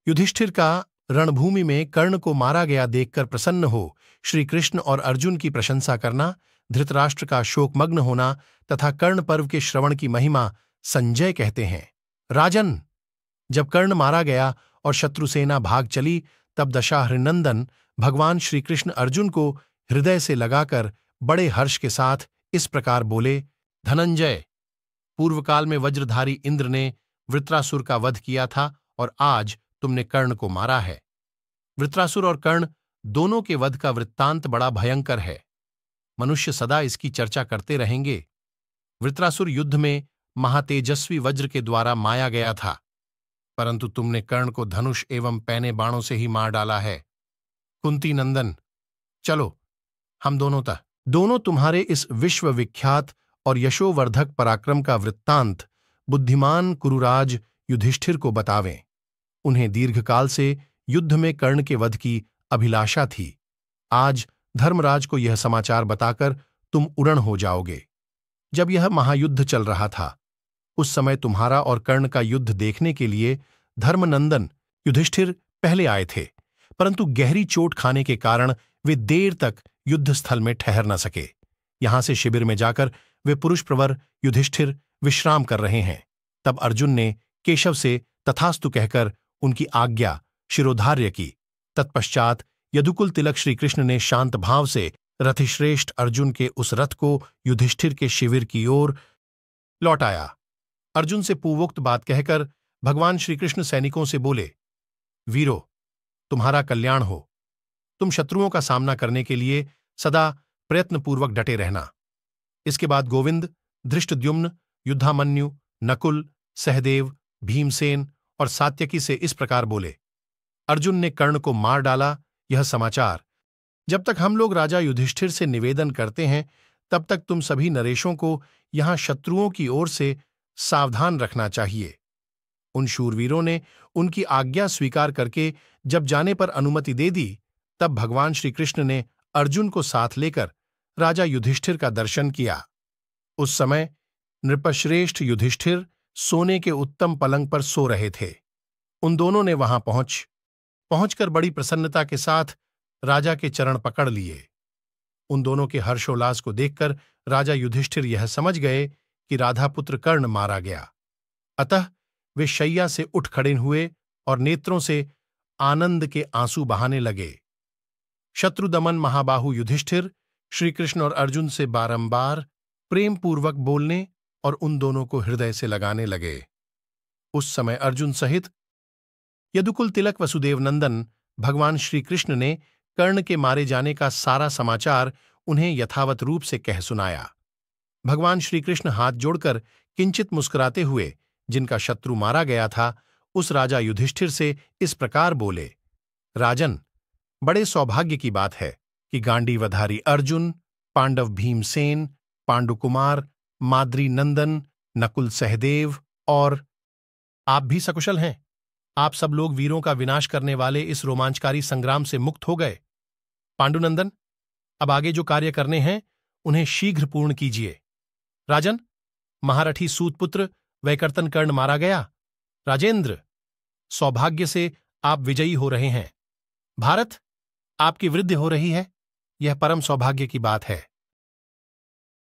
युधिष्ठिर का रणभूमि में कर्ण को मारा गया देखकर प्रसन्न हो श्री कृष्ण और अर्जुन की प्रशंसा करना, धृतराष्ट्र का शोकमग्न होना तथा कर्ण पर्व के श्रवण की महिमा संजय कहते हैं। राजन, जब कर्ण मारा गया और शत्रुसेना भाग चली, तब दशाहृनंदन भगवान श्री कृष्ण अर्जुन को हृदय से लगाकर बड़े हर्ष के साथ इस प्रकार बोले। धनंजय, पूर्वकाल में वज्रधारी इंद्र ने वृत्रासुर का वध किया था और आज तुमने कर्ण को मारा है। वृत्रासुर और कर्ण दोनों के वध का वृत्तांत बड़ा भयंकर है। मनुष्य सदा इसकी चर्चा करते रहेंगे। वृत्रासुर युद्ध में महातेजस्वी वज्र के द्वारा माया गया था, परंतु तुमने कर्ण को धनुष एवं पैने बाणों से ही मार डाला है। कुंती नंदन, चलो हम दोनों तुम्हारे इस विश्वविख्यात और यशोवर्धक पराक्रम का वृत्तांत बुद्धिमान कुरुराज युधिष्ठिर को बतावें। उन्हें दीर्घकाल से युद्ध में कर्ण के वध की अभिलाषा थी। आज धर्मराज को यह समाचार बताकर तुम उड़न हो जाओगे। जब यह महायुद्ध चल रहा था, उस समय तुम्हारा और कर्ण का युद्ध देखने के लिए धर्मनंदन युधिष्ठिर पहले आए थे, परंतु गहरी चोट खाने के कारण वे देर तक युद्ध स्थल में ठहर न सके। यहां से शिविर में जाकर वे पुरुष प्रवर युधिष्ठिर विश्राम कर रहे हैं। तब अर्जुन ने केशव से तथास्तु कहकर उनकी आज्ञा शिरोधार्य की। तत्पश्चात यदुकुल तिलक श्रीकृष्ण ने शांत भाव से रथिश्रेष्ठ अर्जुन के उस रथ को युधिष्ठिर के शिविर की ओर लौटाया। अर्जुन से पूर्वोक्त बात कहकर भगवान श्रीकृष्ण सैनिकों से बोले, वीरो, तुम्हारा कल्याण हो। तुम शत्रुओं का सामना करने के लिए सदा प्रयत्नपूर्वक डटे रहना। इसके बाद गोविंद, धृष्टद्युम्न, युद्धामन्यु, नकुल, सहदेव, भीमसेन और सात्यकी से इस प्रकार बोले, अर्जुन ने कर्ण को मार डाला, यह समाचार जब तक हम लोग राजा युधिष्ठिर से निवेदन करते हैं, तब तक तुम सभी नरेशों को यहां शत्रुओं की ओर से सावधान रखना चाहिए। उन शूरवीरों ने उनकी आज्ञा स्वीकार करके जब जाने पर अनुमति दे दी, तब भगवान श्रीकृष्ण ने अर्जुन को साथ लेकर राजा युधिष्ठिर का दर्शन किया। उस समय नृपश्रेष्ठ युधिष्ठिर सोने के उत्तम पलंग पर सो रहे थे। उन दोनों ने वहां पहुंचकर बड़ी प्रसन्नता के साथ राजा के चरण पकड़ लिए। उन दोनों के हर्षोल्लास को देखकर राजा युधिष्ठिर यह समझ गए कि राधापुत्र कर्ण मारा गया। अतः वे शैया से उठ खड़े हुए और नेत्रों से आनंद के आंसू बहाने लगे। शत्रुदमन महाबाहु युधिष्ठिर श्रीकृष्ण और अर्जुन से बारंबार प्रेमपूर्वक बोलने और उन दोनों को हृदय से लगाने लगे। उस समय अर्जुन सहित यदुकुल तिलक वसुदेव नंदन भगवान श्रीकृष्ण ने कर्ण के मारे जाने का सारा समाचार उन्हें यथावत रूप से कह सुनाया। भगवान श्रीकृष्ण हाथ जोड़कर किंचित मुस्कुराते हुए जिनका शत्रु मारा गया था, उस राजा युधिष्ठिर से इस प्रकार बोले, राजन, बड़े सौभाग्य की बात है कि गांडीवधारी अर्जुन, पांडव भीमसेन, पांडुकुमार, माद्री नंदन, नकुल सहदेव और आप भी सकुशल हैं। आप सब लोग वीरों का विनाश करने वाले इस रोमांचकारी संग्राम से मुक्त हो गए। पांडुनंदन, अब आगे जो कार्य करने हैं उन्हें शीघ्र पूर्ण कीजिए। राजन, महारथी सूतपुत्र वैकर्तन कर्ण मारा गया। राजेंद्र, सौभाग्य से आप विजयी हो रहे हैं। भारत, आपकी वृद्धि हो रही है, यह परम सौभाग्य की बात है।